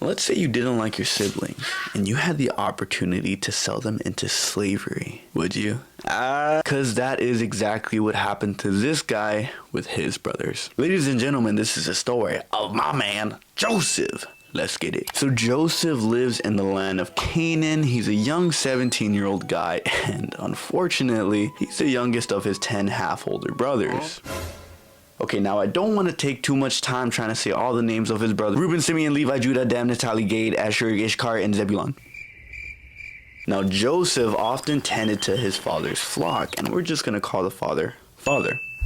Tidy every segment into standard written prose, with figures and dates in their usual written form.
Let's say you didn't like your siblings and you had the opportunity to sell them into slavery. Would you? Because that is exactly what happened to this guy with his brothers. Ladies and gentlemen, this is a story of my man, Joseph. Let's get it. So Joseph lives in the land of Canaan. He's a young 17-year-old guy, and unfortunately, he's the youngest of his 10 half-older brothers. Okay, now I don't want to take too much time trying to say all the names of his brothers. Reuben, Simeon, Levi, Judah, Dan, Naphtali, Gad, Asher, Issachar, and Zebulun. Now Joseph often tended to his father's flock, and we're just going to call the father.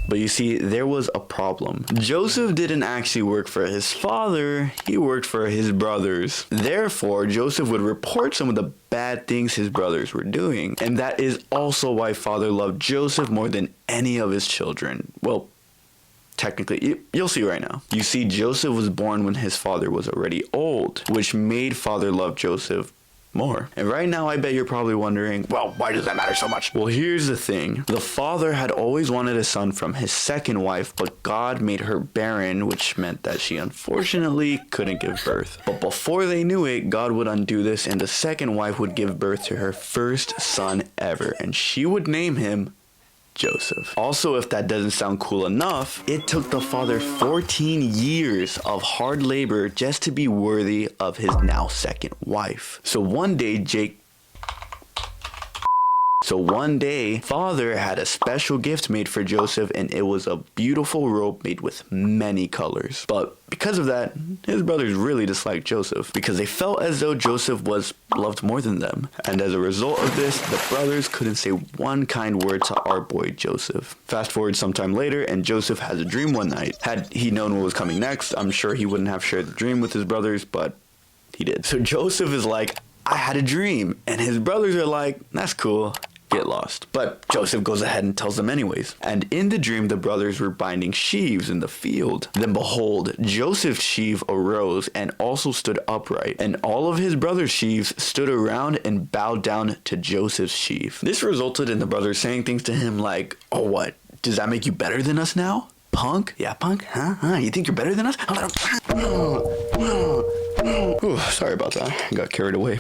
But you see, there was a problem. Joseph didn't actually work for his father, he worked for his brothers. Therefore, Joseph would report some of the bad things his brothers were doing. And that is also why father loved Joseph more than any of his children. Well, technically, you'll see right now. You see, Joseph was born when his father was already old, which made father love Joseph more. And right now, I bet you're probably wondering, well, why does that matter so much? Well, here's the thing. The father had always wanted a son from his second wife, but God made her barren, which meant that she unfortunately couldn't give birth. But before they knew it, God would undo this, and the second wife would give birth to her first son ever, and she would name him Joseph. Also, if that doesn't sound cool enough, it took the father 14 years of hard labor just to be worthy of his now second wife. So one day, father had a special gift made for Joseph, and it was a beautiful robe made with many colors. But because of that, his brothers really disliked Joseph because they felt as though Joseph was loved more than them. And as a result of this, the brothers couldn't say one kind word to our boy Joseph. Fast forward sometime later, and Joseph has a dream one night. Had he known what was coming next, I'm sure he wouldn't have shared the dream with his brothers, but he did. So Joseph is like, I had a dream. And his brothers are like, that's cool. Get lost. But Joseph goes ahead and tells them anyways. And in the dream, the brothers were binding sheaves in the field. Then behold, Joseph's sheaf arose and also stood upright, and all of his brothers' sheaves stood around and bowed down to Joseph's sheaf. This resulted in the brothers saying things to him like, oh, what? Does that make you better than us now? Punk? Yeah, punk? Huh? You think you're better than us? Ooh, sorry about that. I got carried away.